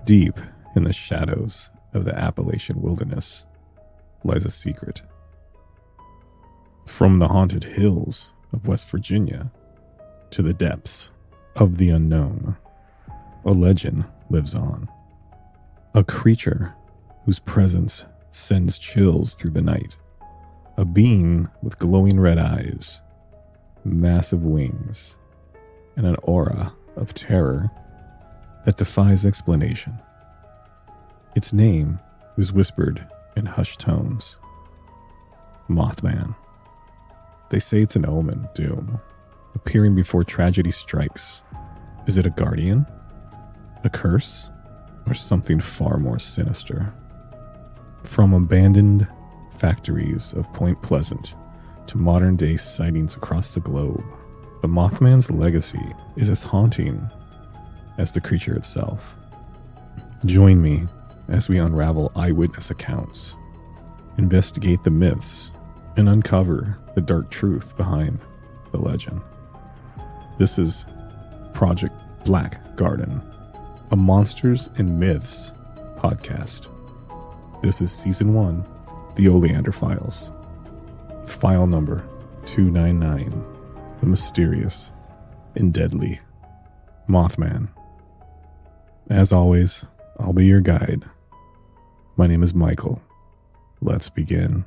Deep in the shadows of the Appalachian wilderness lies a secret. From the haunted hills of West Virginia to the depths of the unknown, a legend lives on. A creature whose presence sends chills through the night. A being with glowing red eyes, massive wings, and an aura of terror that defies explanation. Its name was whispered in hushed tones. Mothman. They say it's an omen of doom, appearing before tragedy strikes. Is it a guardian? A curse? Or something far more sinister? From abandoned factories of Point Pleasant to modern-day sightings across the globe, the Mothman's legacy is as haunting as the creature itself. Join me as we unravel eyewitness accounts, investigate the myths, and uncover the dark truth behind the legend. This is Project Black Garden, a Monsters and Myths podcast. This is Season 1, The Oleander Files. File number 299, The Mysterious and Deadly Mothman. As always, I'll be your guide. My name is Michael. Let's begin.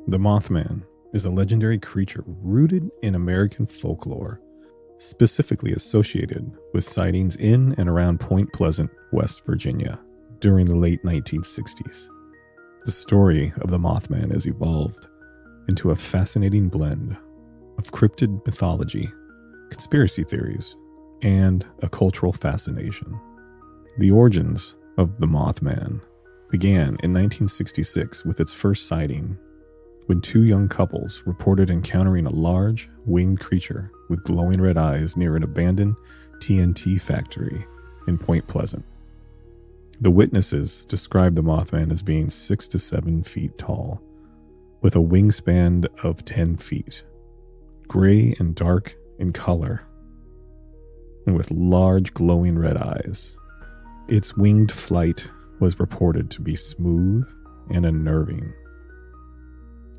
The Mothman is a legendary creature rooted in American folklore, specifically associated with sightings in and around Point Pleasant, West Virginia, during the late 1960s. The story of the Mothman has evolved into a fascinating blend of cryptid mythology, conspiracy theories, and a cultural fascination. The origins of the Mothman began in 1966 with its first sighting, when two young couples reported encountering a large, winged creature with glowing red eyes near an abandoned TNT factory in Point Pleasant. The witnesses described the Mothman as being 6 to 7 feet tall, with a wingspan of 10 feet, gray and dark in color, and with large glowing red eyes. Its winged flight was reported to be smooth and unnerving.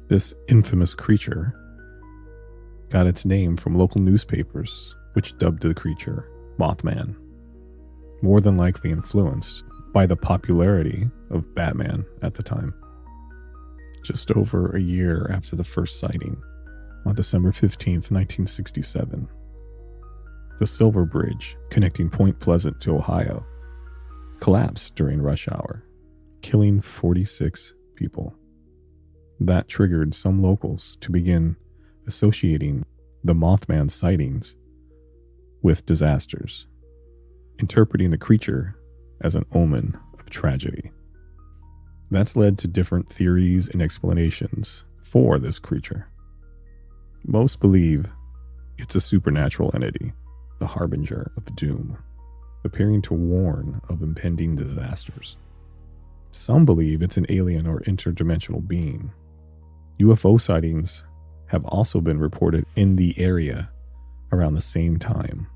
This infamous creature got its name from local newspapers, which dubbed the creature Mothman, more than likely influenced by the popularity of Batman at the time. Just over a year after the first sighting, on December 15th, 1967, the Silver Bridge connecting Point Pleasant to Ohio collapsed during rush hour, killing 46 people. That triggered some locals to begin associating the Mothman sightings with disasters, interpreting the creature as an omen of tragedy. That's led to different theories and explanations for this creature. Most believe it's a supernatural entity, the harbinger of doom, appearing to warn of impending disasters. Some believe it's an alien or interdimensional being. UFO sightings have also been reported in the area around the same time,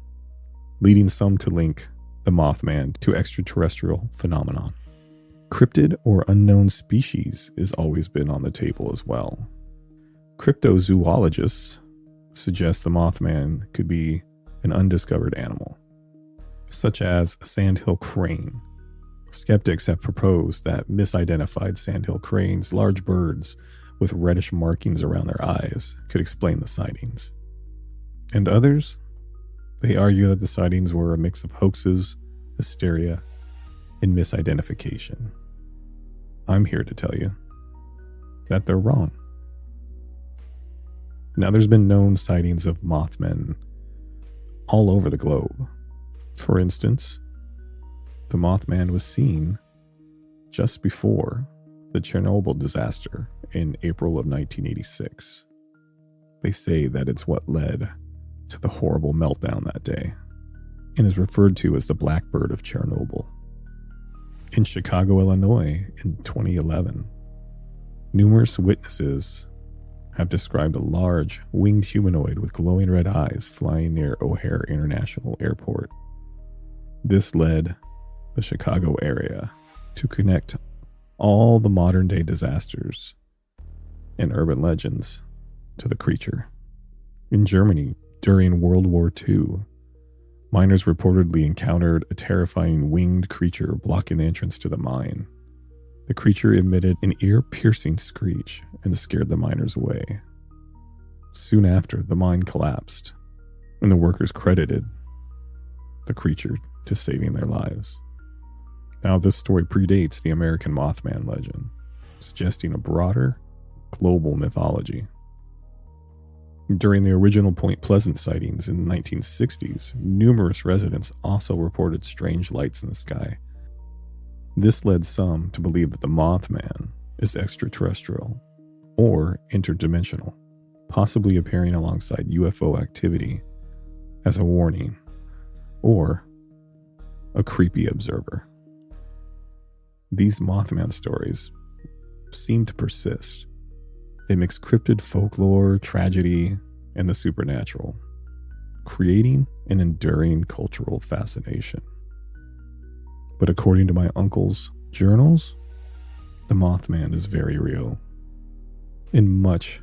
leading some to link the Mothman to extraterrestrial phenomenon. Cryptid or unknown species has always been on the table as well. Cryptozoologists suggest the Mothman could be an undiscovered animal, such as a sandhill crane. Skeptics have proposed that misidentified sandhill cranes, large birds with reddish markings around their eyes, could explain the sightings. And others, they argue that the sightings were a mix of hoaxes, hysteria, and misidentification. I'm here to tell you that they're wrong. Now, there's been known sightings of Mothmen all over the globe. For instance, the Mothman was seen just before the Chernobyl disaster in April of 1986. They say that it's what led to the horrible meltdown that day. and is referred to as the Blackbird of Chernobyl. In Chicago, Illinois, in 2011, numerous witnesses have described a large, winged humanoid with glowing red eyes flying near O'Hare International Airport. This led the Chicago area to connect all the modern-day disasters and urban legends to the creature. In Germany, during World War II, miners reportedly encountered a terrifying winged creature blocking the entrance to the mine. The creature emitted an ear-piercing screech and scared the miners away. Soon after, the mine collapsed, and the workers credited the creature to saving their lives. Now, this story predates the American Mothman legend, suggesting a broader, global mythology. During the original Point Pleasant sightings in the 1960s, numerous residents also reported strange lights in the sky. This led some to believe that the Mothman is extraterrestrial or interdimensional, possibly appearing alongside UFO activity as a warning or a creepy observer. These Mothman stories seem to persist. They mix cryptid folklore, tragedy, and the supernatural, creating an enduring cultural fascination. But according to my uncle's journals, the Mothman is very real, and much,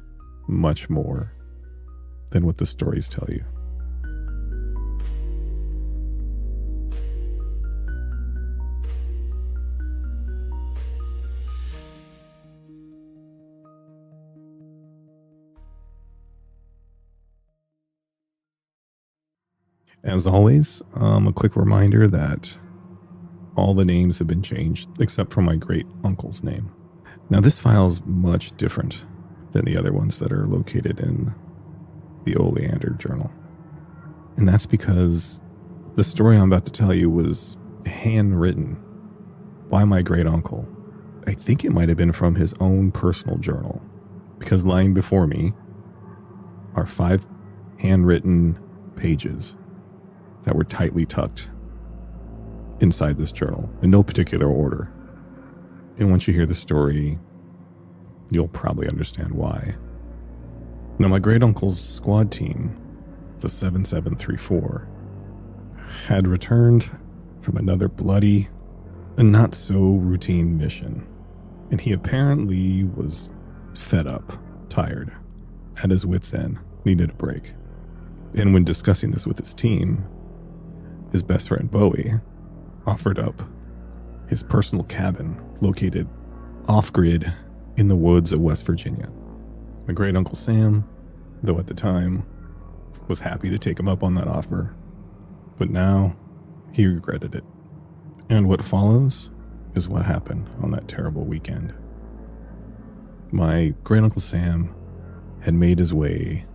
much more than what the stories tell you. As always, a quick reminder that all the names have been changed except for my great uncle's name. Now, this file is much different than the other ones that are located in the Oleander journal. And that's because the story I'm about to tell you was handwritten by my great uncle. I think it might have been from his own personal journal, because lying before me are 5 handwritten pages that were tightly tucked inside this journal in no particular order. And once you hear the story, you'll probably understand why. Now, my great uncle's squad team, the 7734, had returned from another bloody and not so routine mission, and he apparently was fed up, tired, at his wits' end, needed a break. And when discussing this with his team, his best friend Bowie offered up his personal cabin located off-grid in the woods of West Virginia. My great uncle Sam, though at the time, was happy to take him up on that offer, but now he regretted it. And what follows is what happened on that terrible weekend. My great uncle Sam had made his way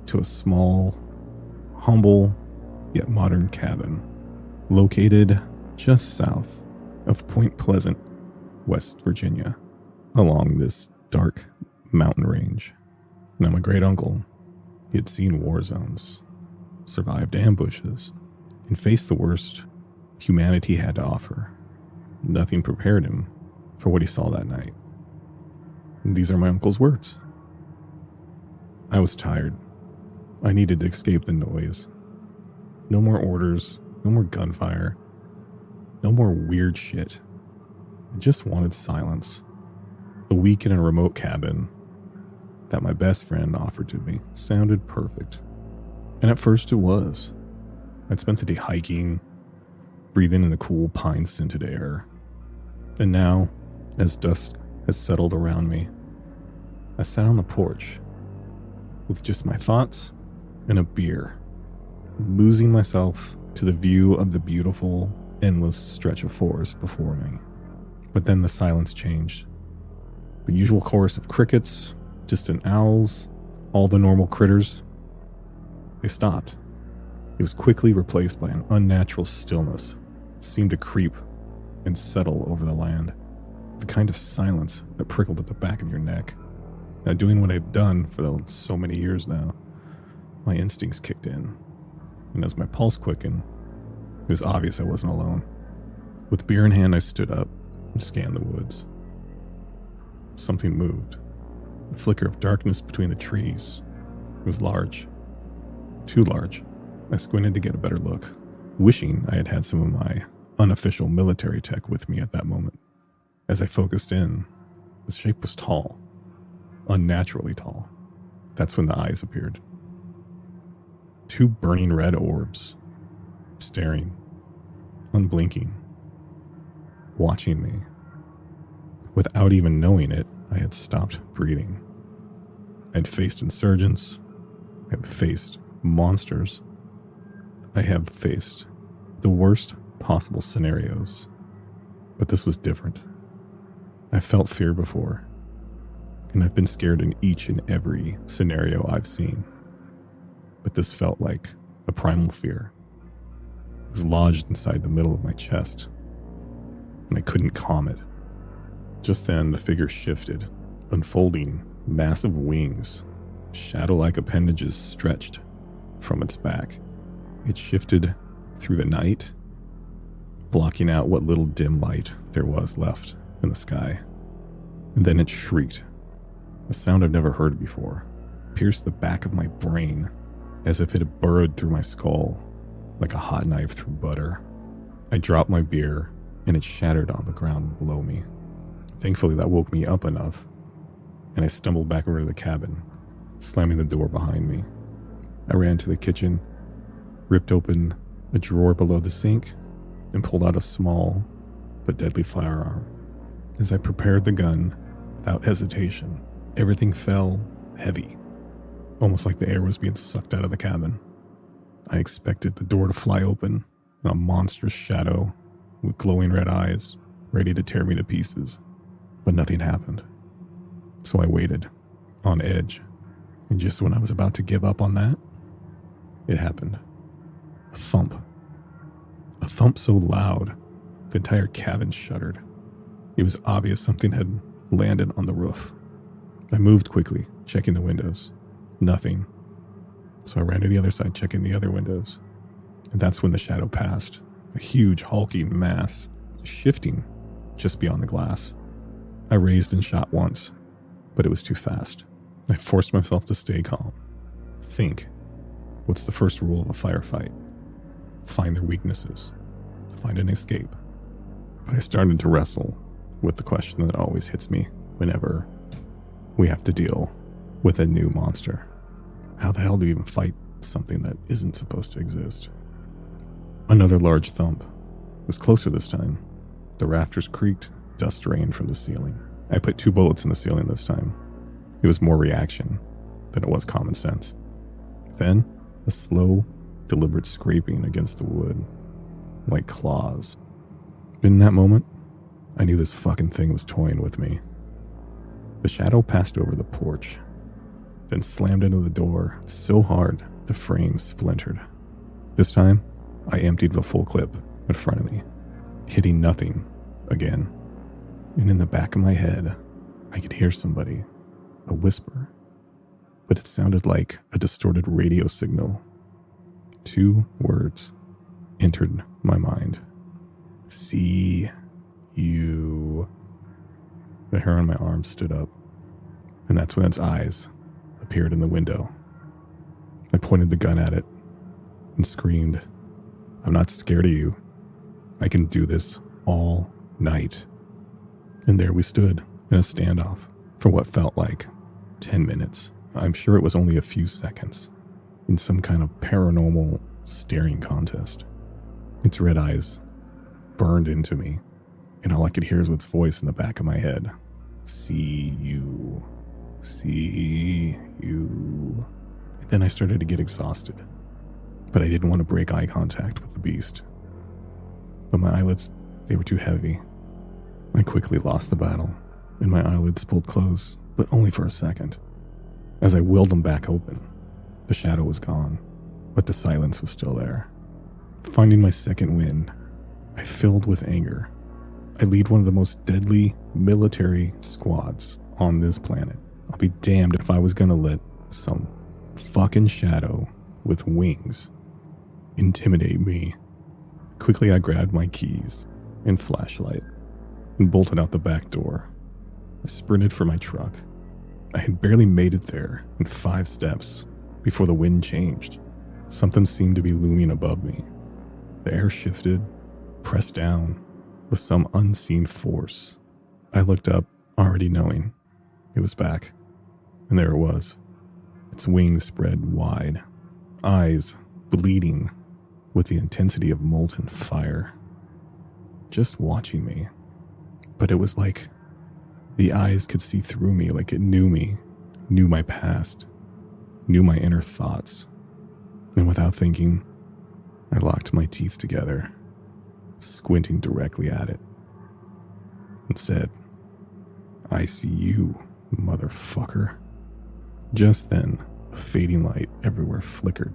to a small, humble, yet modern cabin located just south of Point Pleasant, West Virginia, along this dark mountain range. Now, my great uncle, he had seen war zones, survived ambushes, and faced the worst humanity had to offer. Nothing prepared him for what he saw that night. And these are my uncle's words. I was tired. I needed to escape the noise. No more orders, no more gunfire, no more weird shit. I just wanted silence. A week in a remote cabin that my best friend offered to me sounded perfect. And at first it was. I'd spent the day hiking, breathing in the cool pine-scented air. And now, as dusk has settled around me, I sat on the porch with just my thoughts and a beer, losing myself to the view of the beautiful, endless stretch of forest before me. But then the silence changed. The usual chorus of crickets, distant owls, all the normal critters, they stopped. It was quickly replaced by an unnatural stillness that seemed to creep and settle over the land. The kind of silence that prickled at the back of your neck. Now, doing what I've done for so many years now, my instincts kicked in. And as my pulse quickened, was obvious I wasn't alone. With beer in hand, I stood up and scanned the woods. Something moved. A flicker of darkness between the trees. It was large. Too large. I squinted to get a better look, wishing I had had some of my unofficial military tech with me at that moment. As I focused in, the shape was tall. Unnaturally tall. That's when the eyes appeared. Two burning red orbs, staring, unblinking, watching me. Without even knowing it, I had stopped breathing. I had faced insurgents. I had faced monsters. I have faced the worst possible scenarios. But this was different. I felt fear before, and I've been scared in each and every scenario I've seen. But this felt like a primal fear. It was lodged inside the middle of my chest, and I couldn't calm it. Just then, the figure shifted, unfolding massive wings, shadow-like appendages stretched from its back. It shifted through the night, blocking out what little dim light there was left in the sky. And then it shrieked. A sound I've never heard before, pierced the back of my brain as if it had burrowed through my skull like a hot knife through butter. I dropped my beer and it shattered on the ground below me. Thankfully, that woke me up enough, and I stumbled back over to the cabin, slamming the door behind me. I ran to the kitchen, ripped open a drawer below the sink, and pulled out a small but deadly firearm. As I prepared the gun, without hesitation, everything fell heavy, almost like the air was being sucked out of the cabin. I expected the door to fly open, and a monstrous shadow with glowing red eyes, ready to tear me to pieces. But nothing happened. So I waited, on edge, and just when I was about to give up on that, it happened. A thump. A thump so loud, the entire cabin shuddered. It was obvious something had landed on the roof. I moved quickly, checking the windows. Nothing. So I ran to the other side, checking the other windows. And that's when the shadow passed. A huge, hulking mass, shifting just beyond the glass. I raised and shot once, but it was too fast. I forced myself to stay calm. Think. What's the first rule of a firefight? Find their weaknesses. Find an escape. But I started to wrestle with the question that always hits me whenever we have to deal with a new monster. How the hell do you even fight something that isn't supposed to exist? Another large thump. It was closer this time. The rafters creaked, dust rained from the ceiling. I put 2 bullets in the ceiling this time. It was more reaction than it was common sense. Then, a slow, deliberate scraping against the wood, like claws. In that moment, I knew this fucking thing was toying with me. The shadow passed over the porch, then slammed into the door so hard the frame splintered. This time, I emptied the full clip in front of me, hitting nothing again. And in the back of my head, I could hear somebody, a whisper, but it sounded like a distorted radio signal. 2 words entered my mind. See you. The hair on my arm stood up, and that's when its eyes appeared in the window. I pointed the gun at it and screamed, "I'm not scared of you. I can do this all night." And there we stood in a standoff for what felt like 10 minutes. I'm sure it was only a few seconds, in some kind of paranormal staring contest. Its red eyes burned into me, and all I could hear was its voice in the back of my head. See you. See you. And then I started to get exhausted, but I didn't want to break eye contact with the beast. But my eyelids, they were too heavy. I quickly lost the battle, and my eyelids pulled close, but only for a second. As I willed them back open, the shadow was gone, but the silence was still there. Finding my second wind, I filled with anger. I lead one of the most deadly military squads on this planet. I'll be damned if I was gonna let some fucking shadow with wings intimidate me. Quickly, I grabbed my keys and flashlight and bolted out the back door. I sprinted for my truck. I had barely made it there in 5 steps before the wind changed. Something seemed to be looming above me. The air shifted, pressed down with some unseen force. I looked up, already knowing it was back, and there it was. Its wings spread wide, eyes bleeding with the intensity of molten fire, just watching me. But it was like the eyes could see through me, like it knew me, knew my past, knew my inner thoughts. And without thinking, I locked my teeth together, squinting directly at it, and said, "I see you, motherfucker." Just then, a fading light everywhere flickered.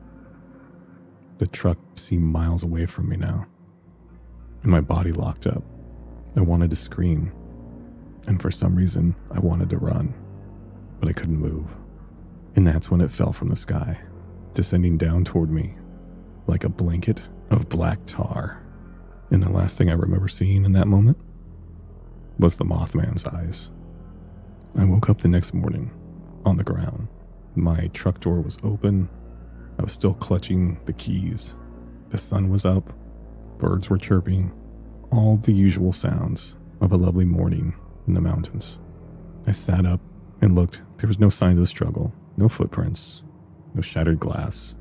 The truck seemed miles away from me now, and my body locked up. I wanted to scream, and for some reason, I wanted to run, but I couldn't move. And that's when it fell from the sky, descending down toward me like a blanket of black tar. And the last thing I remember seeing in that moment was the Mothman's eyes. I woke up the next morning on the ground. My truck door was open. I was still clutching the keys. The sun was up. Birds were chirping. All the usual sounds of a lovely morning in the mountains. I sat up and looked. There was no signs of struggle, no footprints, no shattered glass,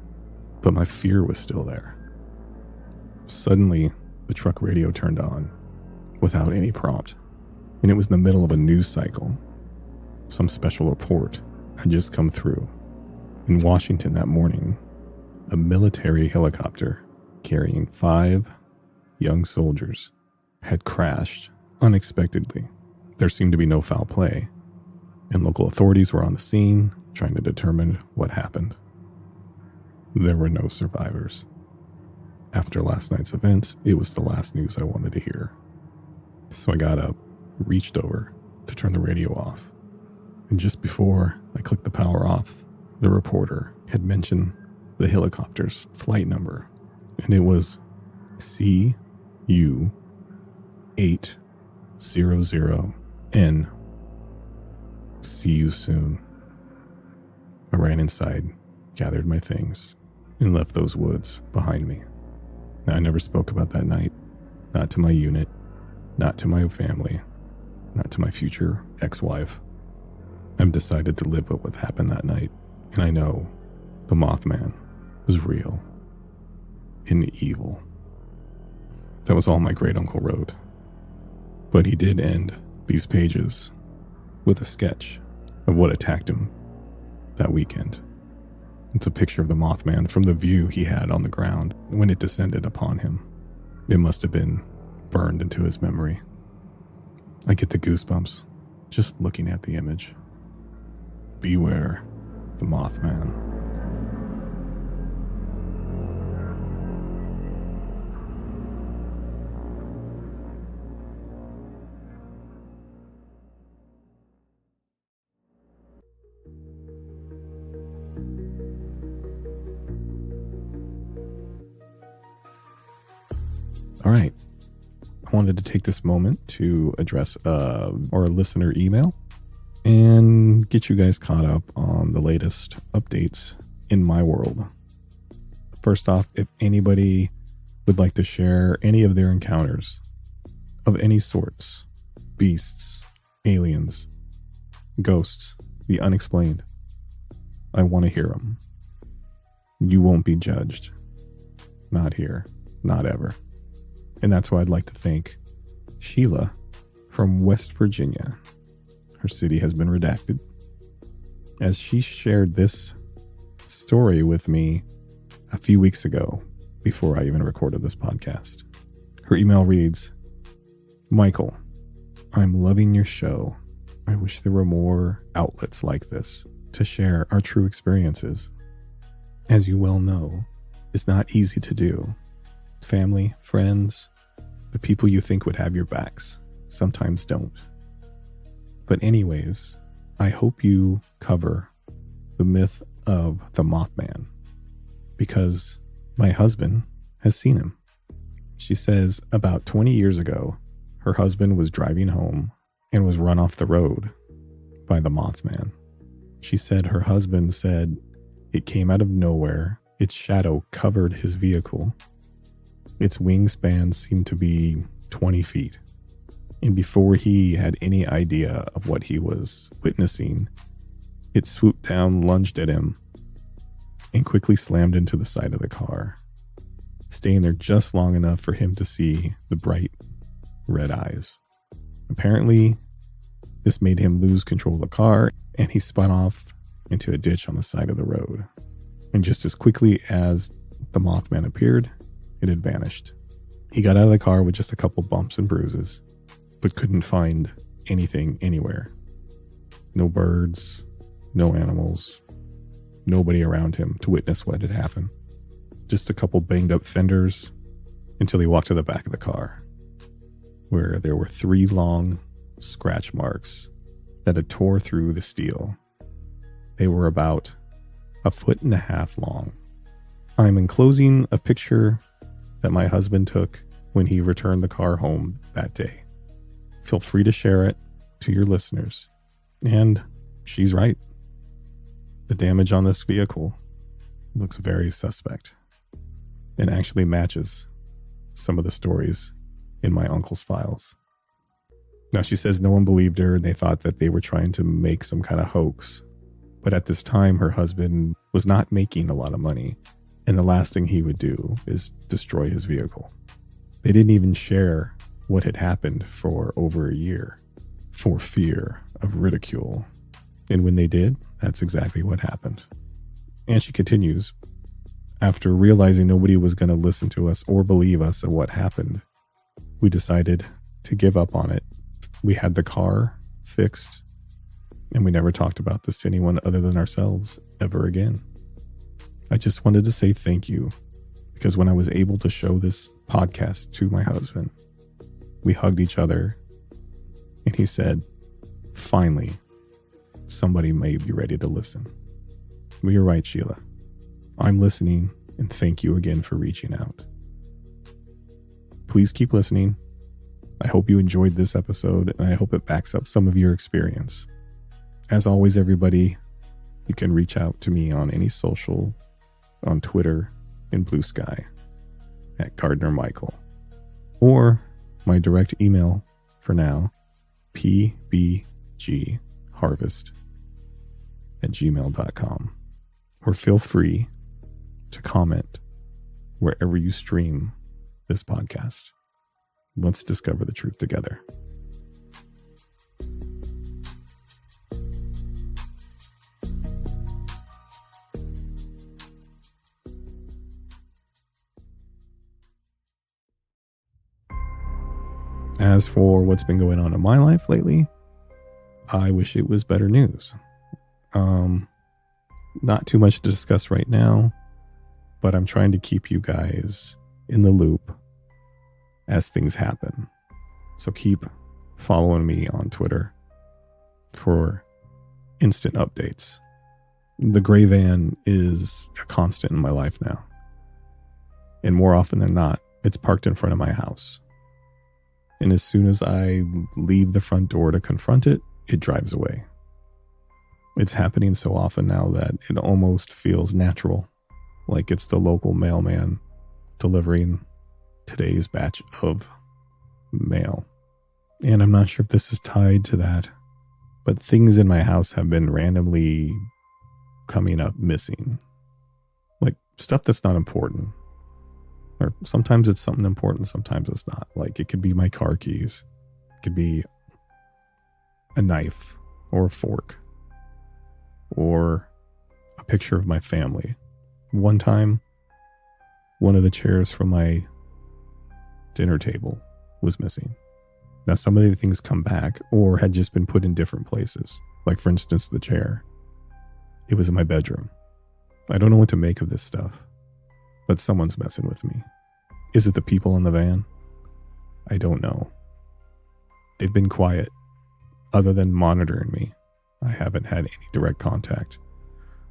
but my fear was still there. Suddenly, the truck radio turned on without any prompt, and it was in the middle of a news cycle. Some special report had just come through. In Washington that morning, a military helicopter carrying 5 young soldiers had crashed unexpectedly. There seemed to be no foul play, and local authorities were on the scene trying to determine what happened. There were no survivors. After last night's events, it was the last news I wanted to hear. So I got up, reached over to turn the radio off, and just before I clicked the power off, the reporter had mentioned the helicopter's flight number, and it was CU-800N. See you soon. I ran inside, gathered my things, and left those woods behind me. Now, I never spoke about that night, not to my unit, not to my family, not to my future ex-wife. I've decided to live with what happened that night, and I know the Mothman was real and evil. That was all my great uncle wrote. But he did end these pages with a sketch of what attacked him that weekend. It's a picture of the Mothman from the view he had on the ground when it descended upon him. It must have been burned into his memory. I get the goosebumps just looking at the image. Beware the Mothman. All right. I wanted to take this moment to address a listener email and get you guys caught up on the latest updates in my world. First off, if anybody would like to share any of their encounters of any sorts, beasts, aliens, ghosts, the unexplained, I want to hear them. You won't be judged. Not here. Not ever. And that's why I'd like to thank Sheila from West Virginia. Her city has been redacted, as she shared this story with me a few weeks ago before I even recorded this podcast. Her email reads, "Michael, I'm loving your show. I wish there were more outlets like this to share our true experiences. As you well know, it's not easy to do. Family, friends, the people you think would have your backs sometimes don't. But anyways, I hope you cover the myth of the Mothman, because my husband has seen him. She says about 20 years ago, her husband was driving home and was run off the road by the Mothman. She said her husband said it came out of nowhere. Its shadow covered his vehicle. Its wingspan seemed to be 20 feet. And before he had any idea of what he was witnessing, it swooped down, lunged at him, and quickly slammed into the side of the car, staying there just long enough for him to see the bright red eyes. Apparently, this made him lose control of the car, and he spun off into a ditch on the side of the road. And just as quickly as the Mothman appeared, it had vanished. He got out of the car with just a couple bumps and bruises, but couldn't find anything anywhere. No birds, no animals, nobody around him to witness what had happened. Just a couple banged up fenders until he walked to the back of the car, where there were 3 long scratch marks that had tore through the steel. They were about 1.5 feet long. I'm enclosing a picture that my husband took when he returned the car home that day. Feel free to share it to your listeners. And she's right. The damage on this vehicle looks very suspect and actually matches some of the stories in my uncle's files. Now, she says no one believed her and they thought that they were trying to make some kind of hoax. But at this time, her husband was not making a lot of money, and the last thing he would do is destroy his vehicle. They didn't even share what had happened for over a year for fear of ridicule. And when they did, that's exactly what happened. And she continues, after realizing nobody was going to listen to us or believe us of what happened, we decided to give up on it. We had the car fixed, and we never talked about this to anyone other than ourselves ever again. I just wanted to say thank you, because when I was able to show this podcast to my husband, we hugged each other, and he said, finally, somebody may be ready to listen. Well, you're right, Sheila. I'm listening, and thank you again for reaching out. Please keep listening. I hope you enjoyed this episode, and I hope it backs up some of your experience. As always, everybody, you can reach out to me on any social, on Twitter and Blue Sky at Gardner Michael, or my direct email for now, pbgharvest@gmail.com, or feel free to comment wherever you stream this podcast. Let's discover the truth together. As for what's been going on in my life lately, I wish it was better news. Not too much to discuss right now, but I'm trying to keep you guys in the loop as things happen. So keep following me on Twitter for instant updates. The gray van is a constant in my life now. And more often than not, it's parked in front of my house. And as soon as I leave the front door to confront it, it drives away. It's happening so often now that it almost feels natural, like it's the local mailman delivering today's batch of mail. And I'm not sure if this is tied to that, but things in my house have been randomly coming up missing. Like stuff that's not important. Or sometimes it's something important, sometimes it's not. Like it could be my car keys. It could be a knife or a fork or a picture of my family. One time, one of the chairs from my dinner table was missing. Now, some of the things come back or had just been put in different places. Like, for instance, the chair. It was in my bedroom. I don't know what to make of this stuff, but someone's messing with me. Is it the people in the van? I don't know. They've been quiet. Other than monitoring me, I haven't had any direct contact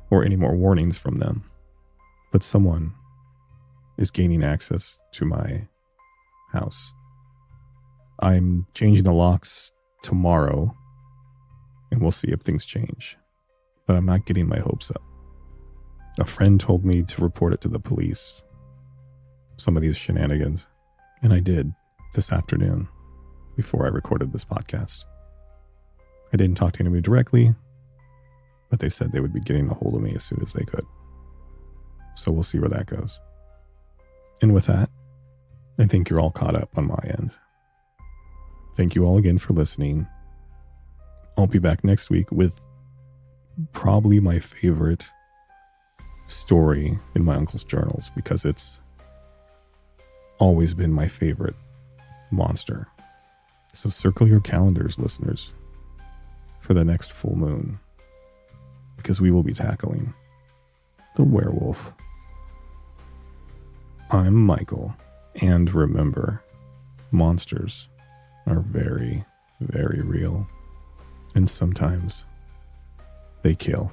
or any more warnings from them. But someone is gaining access to my house. I'm changing the locks tomorrow, and we'll see if things change. But I'm not getting my hopes up. A friend told me to report it to the police, some of these shenanigans, and I did this afternoon before I recorded this podcast. I didn't talk to anybody directly, but they said they would be getting a hold of me as soon as they could. So we'll see where that goes. And with that, I think you're all caught up on my end. Thank you all again for listening. I'll be back next week with probably my favorite story in my uncle's journals, because it's always been my favorite monster. So circle your calendars, listeners, for the next full moon, because we will be tackling the werewolf. I'm Michael, and remember, monsters are very, very real, and sometimes they kill.